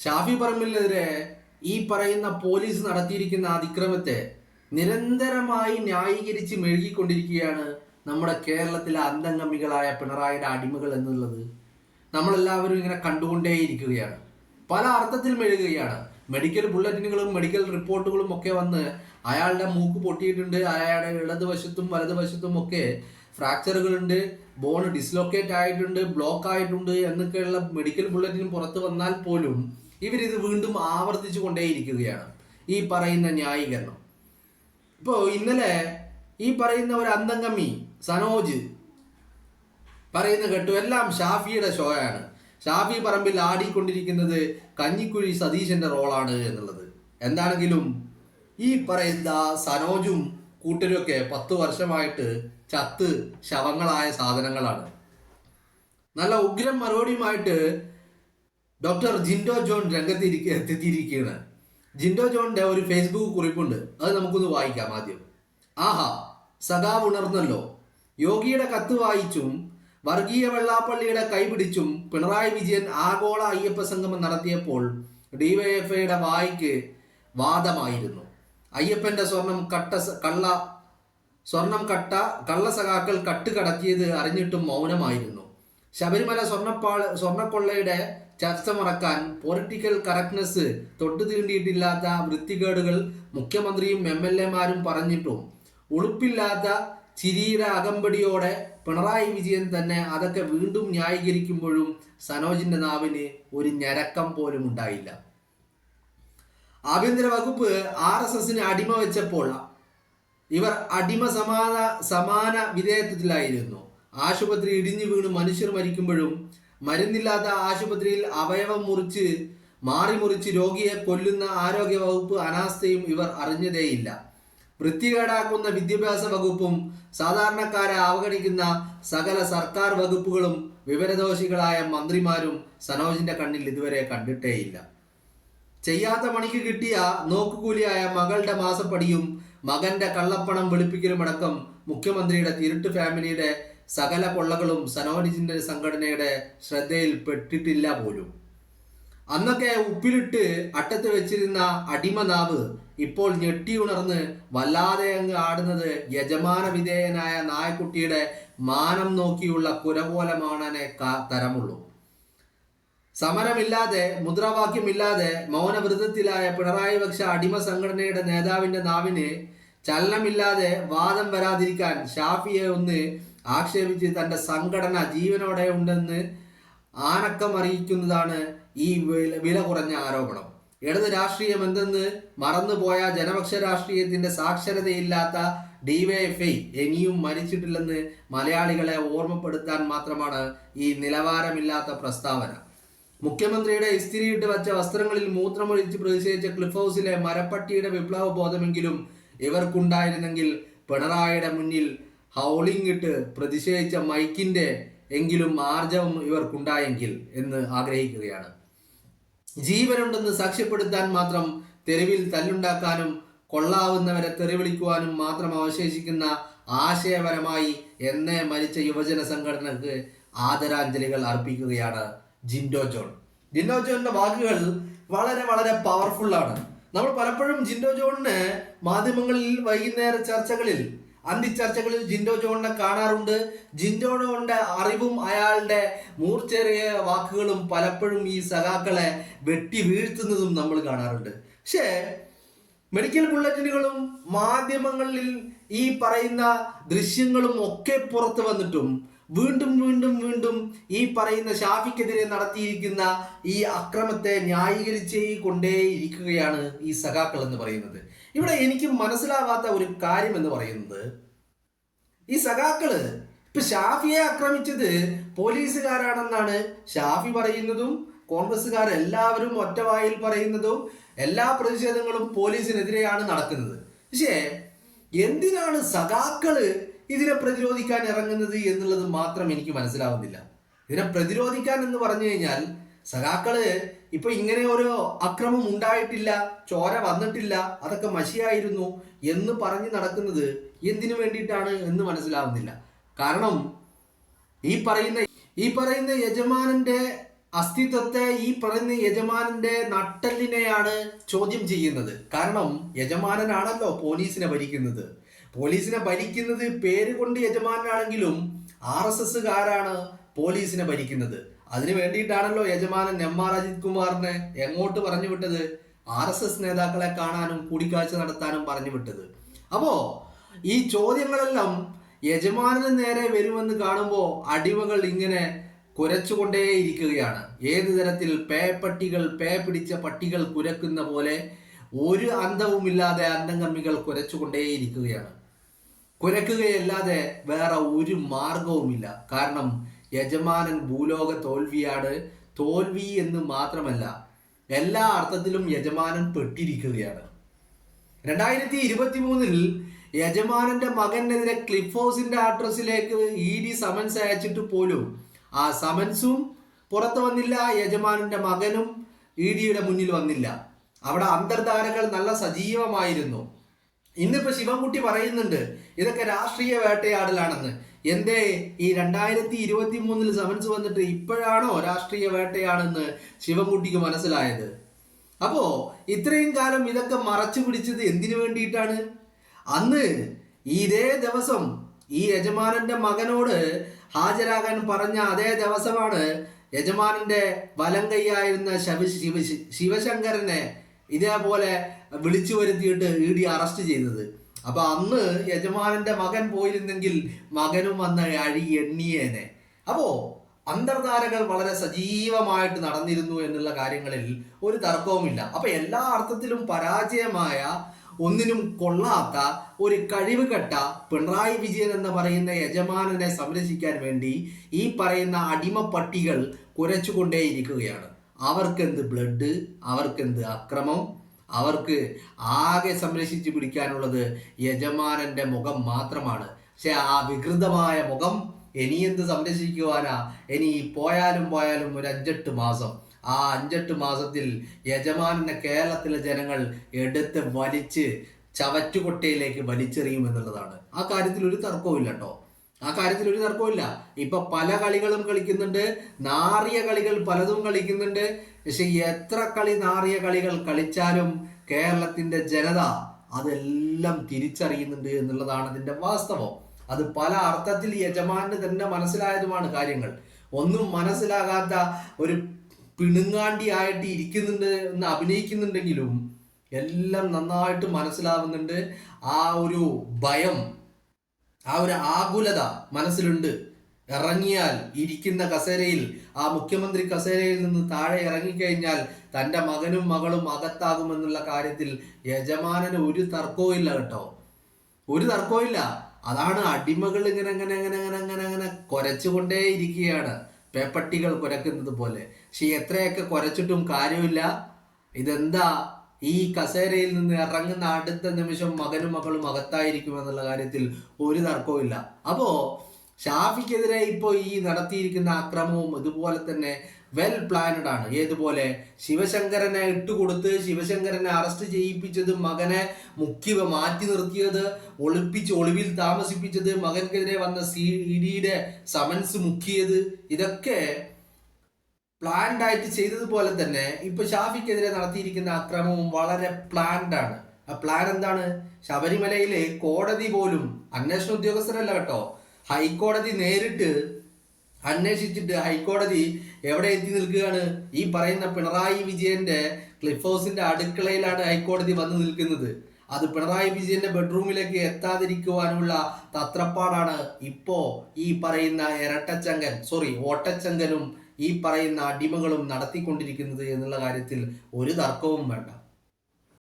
ഷാഫി പറമ്പിലിനെതിരെ ഈ പറയുന്ന പോലീസ് നടത്തിയിരിക്കുന്ന അതിക്രമത്തെ നിരന്തരമായി ന്യായീകരിച്ച് മെഴുകിക്കൊണ്ടിരിക്കുകയാണ് നമ്മുടെ കേരളത്തിലെ അന്തംഗമികളായ പിണറായിയുടെ അടിമകൾ എന്നുള്ളത് നമ്മളെല്ലാവരും ഇങ്ങനെ കണ്ടുകൊണ്ടേയിരിക്കുകയാണ്. പല അർത്ഥത്തിൽ മെഴുകുകയാണ്. മെഡിക്കൽ ബുള്ളറ്റിനുകളും മെഡിക്കൽ റിപ്പോർട്ടുകളും ഒക്കെ വന്ന് അയാളുടെ മൂക്ക് പൊട്ടിയിട്ടുണ്ട്, അയാളുടെ ഇടതുവശത്തും വലതുവശത്തും ഒക്കെ ഫ്രാക്ചറുകളുണ്ട്, ബോൺ ഡിസ്ലൊക്കേറ്റ് ആയിട്ടുണ്ട്, ബ്ലോക്ക് ആയിട്ടുണ്ട് എന്നൊക്കെയുള്ള മെഡിക്കൽ ബുള്ളറ്റിനും പുറത്ത് വന്നാൽ പോലും ഇവരിത് വീണ്ടും ആവർത്തിച്ചു കൊണ്ടേയിരിക്കുകയാണ് ഈ പറയുന്ന ന്യായീകരണം. ഇപ്പോൾ ഇന്നലെ ഈ പറയുന്ന ഒരു അന്തംഗമി സനോജ് പറയുന്ന കേട്ടു എല്ലാം ഷാഫിയുടെ ഷോയാണ്, ഷാഫി പറമ്പിൽ ആടിക്കൊണ്ടിരിക്കുന്നത് കഞ്ഞിക്കുഴി സതീശന്റെ റോളാണ് എന്നുള്ളത്. എന്താണെങ്കിലും ഈ പറയുന്ന സനോജും കൂട്ടരൊക്കെ 10 വർഷമായിട്ട് ചത്ത് ശവങ്ങളായ സാധനങ്ങളാണ്. നല്ല ഉഗ്രം മറുപടിയുമായിട്ട് ഡോക്ടർ ജിൻഡോ ജോൺ എത്തിയിരിക്കുകയാണ്. ജിൻഡോ ജോണിന്റെ ഒരു ഫേസ്ബുക്ക് കുറിപ്പുണ്ട്, അത് നമുക്കൊന്ന് വായിക്കാം ആദ്യം. ആഹാ, സഖാവ് ഉണർന്നല്ലോ. യോഗിയുടെ കത്ത് വായിച്ചും വർഗീയ വെള്ളാപ്പള്ളിയുടെ കൈപിടിച്ചും പിണറായി വിജയൻ ആഗോള അയ്യപ്പ സംഗമം നടത്തിയപ്പോൾ ഡിവൈഎഫ്ഐയുടെ വായ്ക്ക് വാദമായിരുന്നു. അയ്യപ്പന്റെ കള്ള സഖാക്കൾ കടത്തിയത് അറിഞ്ഞിട്ടും മൗനമായിരുന്നു. ശബരിമല സ്വർണ്ണക്കൊള്ളയുടെ ചർച്ച മറക്കാൻ പൊളിറ്റിക്കൽ കറക്റ്റ്നെസ് തൊട്ടു തീണ്ടിയിട്ടില്ലാത്ത വൃത്തികേടുകൾ മുഖ്യമന്ത്രിയും MLA-മാരും പറഞ്ഞിട്ടും ഉളുപ്പില്ലാത്ത ചിരിയുടെ അകമ്പടിയോടെ പിണറായി വിജയൻ തന്നെ അതൊക്കെ വീണ്ടും ന്യായീകരിക്കുമ്പോഴും സനോജിന്റെ നാവിന് ഒരു ഞരക്കം പോലും ഉണ്ടായില്ല. ആഭ്യന്തര വകുപ്പ് RSSന് അടിമ വെച്ചപ്പോൾ ഇവർ അടിമ സമാന വിധേയത്വത്തിലായിരുന്നു. ആശുപത്രി ഇടിഞ്ഞു വീണ് മനുഷ്യർ മരിക്കുമ്പോഴും മരുന്നില്ലാത്ത ആശുപത്രിയിൽ അവയവം മുറിച്ച് രോഗിയെ കൊല്ലുന്ന ആരോഗ്യ വകുപ്പ് അനാസ്ഥയും ഇവർ അറിഞ്ഞതേയില്ല. വൃത്തികേടാക്കുന്ന വിദ്യാഭ്യാസ വകുപ്പും സാധാരണക്കാരെ അവഗണിക്കുന്ന സകല സർക്കാർ വകുപ്പുകളും വിവരദോഷികളായ മന്ത്രിമാരും സനോജിന്റെ കണ്ണിൽ ഇതുവരെ കണ്ടിട്ടേയില്ല. ചെയ്യാത്ത പണിക്ക് കിട്ടിയ നോക്കുകൂലിയായ മകളുടെ മാസപ്പടിയും മകന്റെ കള്ളപ്പണം വെളുപ്പിക്കലുമടക്കം മുഖ്യമന്ത്രിയുടെ തിരുട്ട് ഫാമിലിയുടെ സകല കൊള്ളകളും സനോജിന്റെ സംഘടനയുടെ ശ്രദ്ധയിൽ പെട്ടിട്ടില്ല പോലും. അന്നൊക്കെ ഉപ്പിലിട്ട് അട്ടത്ത് വെച്ചിരുന്ന അടിമനാവ് ഇപ്പോൾ ഞെട്ടിയുണർന്ന് വല്ലാതെ അങ്ങ് ആടുന്നത് യജമാന വിധേയനായ നായക്കുട്ടിയുടെ മാനം നോക്കിയുള്ള കുരകോലമാണനെ തരമുള്ളൂ. സമരമില്ലാതെ മുദ്രാവാക്യമില്ലാതെ മൗനവ്രതത്തിലായ പിണറായി പക്ഷ അടിമ സംഘടനയുടെ നേതാവിന്റെ നാവിന് ചലനമില്ലാതെ വാദം വരാതിരിക്കാൻ ഷാഫിയെ ഒന്ന് ആക്ഷേപിച്ച് തന്റെ സംഘടന ജീവനോടെ ഉണ്ടെന്ന് ആനക്കം അറിയിക്കുന്നതാണ് ഈ വില കുറഞ്ഞ ആരോപണം. ഇടത് രാഷ്ട്രീയം എന്തെന്ന് മറന്നുപോയ ജനപക്ഷ രാഷ്ട്രീയത്തിന്റെ സാക്ഷരതയില്ലാത്ത ഡിവൈഎഫ്ഐ ഇനിയും മരിച്ചിട്ടില്ലെന്ന് മലയാളികളെ ഓർമ്മപ്പെടുത്താൻ മാത്രമാണ് ഈ നിലവാരമില്ലാത്ത പ്രസ്താവന. മുഖ്യമന്ത്രിയുടെ ഇസ്തിരിയിട്ട് വച്ച വസ്ത്രങ്ങളിൽ മൂത്രമൊഴിച്ച് പ്രതിഷേധിച്ച ക്ലിഫ് ഹൗസിലെ മരപ്പട്ടിയുടെ വിപ്ലവ ബോധമെങ്കിലും ഇവർക്കുണ്ടായിരുന്നെങ്കിൽ പിണറായിയുടെ മുന്നിൽ ഹൗളിംഗ് ഇട്ട് പ്രതിഷേധിച്ച മൈക്കിന്റെ എങ്കിലും ആർജവം ഇവർക്കുണ്ടായെങ്കിൽ എന്ന് ആഗ്രഹിക്കുകയാണ്. ജീവനുണ്ടെന്ന് സാക്ഷ്യപ്പെടുത്താൻ മാത്രം തെരുവിൽ തല്ലുണ്ടാക്കാനും കൊള്ളാവുന്നവരെ തെറിവിളിക്കുവാനും മാത്രം അവശേഷിക്കുന്ന ആശയപരമായി എന്നേ മരിച്ച യുവജന സംഘടനക്ക് ആദരാഞ്ജലികൾ അർപ്പിക്കുകയാണ് ജിൻഡോ ജോൺ. ജിൻഡോ ജോണിന്റെ വാക്കുകൾ വളരെ വളരെ പവർഫുള്ളാണ്. നമ്മൾ പലപ്പോഴും ജിൻഡോ ജോണിന് മാധ്യമങ്ങളിൽ വൈകുന്നേര ചർച്ചകളിൽ അന്തിച്ചർച്ചകളിൽ ജിൻഡോ ജോണിനെ കാണാറുണ്ട്. ജിൻഡോ ജോണിന്റെ അറിവും അയാളുടെ മൂർച്ചേറിയ വാക്കുകളും പലപ്പോഴും ഈ സഖാക്കളെ വെട്ടി വീഴ്ത്തുന്നതും നമ്മൾ കാണാറുണ്ട്. പക്ഷേ മെഡിക്കൽ ബുള്ളറ്റിനുകളും മാധ്യമങ്ങളിൽ ഈ പറയുന്ന ദൃശ്യങ്ങളും ഒക്കെ പുറത്തു വന്നിട്ടും വീണ്ടും വീണ്ടും വീണ്ടും ഈ പറയുന്ന ഷാഫിക്കെതിരെ നടത്തിയിരിക്കുന്ന ഈ അക്രമത്തെ ന്യായീകരിച്ചേ കൊണ്ടേയിരിക്കുകയാണ് ഈ സഖാക്കൾ എന്ന് പറയുന്നത്. ഇവിടെ എനിക്ക് മനസ്സിലാവാത്ത ഒരു കാര്യം എന്ന് പറയുന്നത്, ഈ സഖാക്കള് ഇപ്പൊ ഷാഫിയെ ആക്രമിച്ചത് പോലീസുകാരാണെന്നാണ് ഷാഫി പറയുന്നതും കോൺഗ്രസ്സുകാരെല്ലാവരും ഒറ്റവായിൽ പറയുന്നതും എല്ലാ പ്രതിഷേധങ്ങളും പോലീസിനെതിരെയാണ് നടക്കുന്നത്. പക്ഷേ എന്തിനാണ് സഖാക്കള് ഇതിനെ പ്രതിരോധിക്കാൻ ഇറങ്ങുന്നത് എന്നുള്ളത് മാത്രം എനിക്ക് മനസ്സിലാവുന്നില്ല. ഇതിനെ പ്രതിരോധിക്കാൻ എന്ന് പറഞ്ഞു കഴിഞ്ഞാൽ സഖാക്കള് ഇപ്പൊ ഇങ്ങനെ ഒരു അക്രമം ഉണ്ടായിട്ടില്ല, ചോര വന്നിട്ടില്ല, അതൊക്കെ മഷിയായിരുന്നു എന്ന് പറഞ്ഞ് നടക്കുന്നത് എന്തിനു വേണ്ടിയിട്ടാണ് എന്ന് മനസ്സിലാവുന്നില്ല. കാരണം ഈ പറയുന്ന യജമാനന്റെ അസ്തിത്വത്തെ ഈ പറയുന്ന യജമാനന്റെ നട്ടെല്ലിനെയാണ് ചോദ്യം ചെയ്യുന്നത്. കാരണം യജമാനനാണല്ലോ പോലീസിനെ ഭരിക്കുന്നത്. പോലീസിനെ ഭരിക്കുന്നത് പേര് കൊണ്ട് യജമാനാണെങ്കിലും RSSകാരാണ് പോലീസിനെ ഭരിക്കുന്നത്. അതിനു വേണ്ടിയിട്ടാണല്ലോ യജമാനൻ MR അജിത് കുമാറിനെ എങ്ങോട്ട് പറഞ്ഞു വിട്ടത്? RSS നേതാക്കളെ കാണാനും കൂടിക്കാഴ്ച നടത്താനും പറഞ്ഞു വിട്ടത്. അപ്പോ ഈ ചോദ്യങ്ങളെല്ലാം യജമാനന് നേരെ വരുമെന്ന് കാണുമ്പോൾ അടിമകൾ ഇങ്ങനെ കുരച്ചുകൊണ്ടേയിരിക്കുകയാണ്. ഏതു തരത്തിൽ പേ പിടിച്ച പട്ടികൾ കുരക്കുന്ന പോലെ ഒരു അന്തവുമില്ലാതെ അന്തംഗമ്മികൾ കുരച്ചുകൊണ്ടേയിരിക്കുകയാണ്. കുരക്കുകയല്ലാതെ വേറെ ഒരു മാർഗവുമില്ല. കാരണം യജമാനൻ ഭൂലോക തോൽവിയാണ്. തോൽവി എന്ന് മാത്രമല്ല, എല്ലാ അർത്ഥത്തിലും യജമാനൻ പെട്ടിരിക്കുകയാണ്. 2023 യജമാനന്റെ മകനെതിരെ ക്ലിഫ് ഹൗസിന്റെ അഡ്രസ്സിലേക്ക് ED സമൻസ് അയച്ചിട്ട് പോലും ആ സമൻസും പുറത്തു വന്നില്ല. യജമാനന്റെ മകനും EDയുടെ മുന്നിൽ വന്നില്ല. അവിടെ അന്തർധാരകൾ നല്ല സജീവമായിരുന്നു. ഇന്നിപ്പോ ശിവൻകുട്ടി പറയുന്നുണ്ട് ഇതൊക്കെ രാഷ്ട്രീയ വേട്ടയാടലാണെന്ന്. എന്തേ ഈ 2023 സമൻസ് വന്നിട്ട് ഇപ്പോഴാണോ രാഷ്ട്രീയ വേട്ടയാണെന്ന് ശിവൻകുട്ടിക്ക് മനസ്സിലായത്? അപ്പോ ഇത്രയും കാലം ഇതൊക്കെ മറച്ചു പിടിച്ചത് എന്തിനു വേണ്ടിയിട്ടാണ്? അന്ന് ഇതേ ദിവസം ഈ യജമാനന്റെ മകനോട് ഹാജരാകാൻ പറഞ്ഞ അതേ ദിവസമാണ് യജമാനന്റെ വലം കൈയായിരുന്ന ശിവശങ്കരനെ ഇതേപോലെ വിളിച്ചു വരുത്തിയിട്ട് ED അറസ്റ്റ് ചെയ്തത്. അപ്പൊ അന്ന് യജമാനന്റെ മകൻ പോയിരുന്നെങ്കിൽ മകനും വന്ന അഴി എണ്ണിയേനെ. അപ്പോ അന്തർധാരകൾ വളരെ സജീവമായിട്ട് നടന്നിരുന്നു എന്നുള്ള കാര്യങ്ങളിൽ ഒരു തർക്കവുമില്ല. അപ്പൊ എല്ലാ അർത്ഥത്തിലും പരാജയമായ, ഒന്നിനും കൊള്ളാത്ത ഒരു കഴിവുകെട്ട പിണറായി വിജയൻ എന്ന് പറയുന്ന യജമാനനെ സംരക്ഷിക്കാൻ വേണ്ടി ഈ പറയുന്ന അടിമപ്പട്ടികൾ കുരച്ചുകൊണ്ടേയിരിക്കുകയാണ്. അവർക്കെന്ത് ബ്ലഡ്, അവർക്കെന്ത് അക്രമം, അവർക്ക് ആകെ സംരക്ഷിച്ചു പിടിക്കാനുള്ളത് യജമാനന്റെ മുഖം മാത്രമാണ്. പക്ഷെ ആ വികൃതമായ മുഖം ഇനി എന്ത് സംരക്ഷിക്കുവാനാ? ഇനി പോയാലും ഒരു 5-8 മാസം. ആ 5-8 മാസത്തിൽ യജമാനനെ കേരളത്തിലെ ജനങ്ങൾ എടുത്ത് വലിച്ച് ചവറ്റുകൊട്ടയിലേക്ക് വലിച്ചെറിയുമെന്നുള്ളതാണ്. ആ കാര്യത്തിൽ ഒരു തർക്കവുമില്ല കേട്ടോ. ആ കാര്യത്തിൽ ഒരു തർക്കവുമില്ല. ഇപ്പൊ പല കളികളും കളിക്കുന്നുണ്ട്, നാറിയ കളികൾ പലതും കളിക്കുന്നുണ്ട്. പക്ഷെ എത്ര നാറിയ കളികൾ കളിച്ചാലും കേരളത്തിന്റെ ജനത അതെല്ലാം തിരിച്ചറിയുന്നുണ്ട് എന്നുള്ളതാണ് അതിന്റെ വാസ്തവം. അത് പല അർത്ഥത്തിൽ യജമാനന് തന്നെ മനസ്സിലായതുമാണ് കാര്യങ്ങൾ. ഒന്നും മനസ്സിലാകാത്ത ഒരു പിണുങ്ങാണ്ടി ആയിട്ട് ഇരിക്കുന്നുണ്ട് എന്ന് അഭിനയിക്കുന്നുണ്ടെങ്കിലും എല്ലാം നന്നായിട്ട് മനസ്സിലാവുന്നുണ്ട്. ആ ഒരു ഭയം, ആ ഒരു ആകുലത മനസ്സിലുണ്ട്. ഇറങ്ങിയാൽ ഇരിക്കുന്ന കസേരയിൽ, ആ മുഖ്യമന്ത്രി കസേരയിൽ നിന്ന് താഴെ ഇറങ്ങിക്കഴിഞ്ഞാൽ തൻ്റെ മകനും മകളും അകത്താകുമെന്നുള്ള കാര്യത്തിൽ യജമാനന് ഒരു തർക്കവും ഇല്ല കേട്ടോ, ഒരു തർക്കവും ഇല്ല. അതാണ് അടിമകൾ ഇങ്ങനെ കുരച്ചുകൊണ്ടേ ഇരിക്കുകയാണ്, പേപ്പട്ടികൾ കുരക്കുന്നത് പോലെ. പക്ഷെ എത്രയൊക്കെ കുരച്ചിട്ടും കാര്യമില്ല. ഇതെന്താ, ഈ കസേരയിൽ നിന്ന് ഇറങ്ങുന്ന അടുത്ത നിമിഷം മകനും മകളും അകത്തായിരിക്കുമെന്നുള്ള കാര്യത്തിൽ ഒരു തർക്കവും ഇല്ല. അപ്പോ ഷാഫിക്കെതിരെ ഇപ്പോൾ ഈ നടത്തിയിരിക്കുന്ന അക്രമവും ഇതുപോലെ തന്നെ വെൽ പ്ലാനഡ് ആണ്. ഏതുപോലെ ശിവശങ്കരനെ ഇട്ടുകൊടുത്ത് ശിവശങ്കരനെ അറസ്റ്റ് ചെയ്യിപ്പിച്ചത്, മകനെ മാറ്റി നിർത്തിയത്, ഒളിവിൽ താമസിപ്പിച്ചത്, മകൻക്കെതിരെ വന്ന CID സമൻസ് മുക്കിയത്, ഇതൊക്കെ പ്ലാൻഡ് ആയിട്ട് ചെയ്തതുപോലെ തന്നെ ഇപ്പൊ ഷാഫിക്കെതിരെ നടത്തിയിരിക്കുന്ന അക്രമവും വളരെ പ്ലാൻഡ് ആണ്. ആ പ്ലാൻ എന്താണ്? ശബരിമലയിലെ കോടതി പോലും, അന്വേഷണ ഉദ്യോഗസ്ഥരല്ല കേട്ടോ, ഹൈക്കോടതി നേരിട്ട് അന്വേഷിച്ചിട്ട് ഹൈക്കോടതി എവിടെ എത്തി നിൽക്കുകയാണ്? ഈ പറയുന്ന പിണറായി വിജയന്റെ ക്ലിഫ് ഹൗസിന്റെ അടുക്കളയിലാണ് ഹൈക്കോടതി വന്ന് നിൽക്കുന്നത്. അത് പിണറായി വിജയന്റെ ബെഡ്റൂമിലേക്ക് എത്താതിരിക്കുവാനുള്ള തത്രപ്പാടാണ് ഇപ്പോ ഈ പറയുന്ന ഓട്ടച്ചങ്കനും ഈ പറയുന്ന അടിമകളും നടത്തിക്കൊണ്ടിരിക്കുന്നത് എന്നുള്ള കാര്യത്തിൽ ഒരു തർക്കവും വേണ്ട.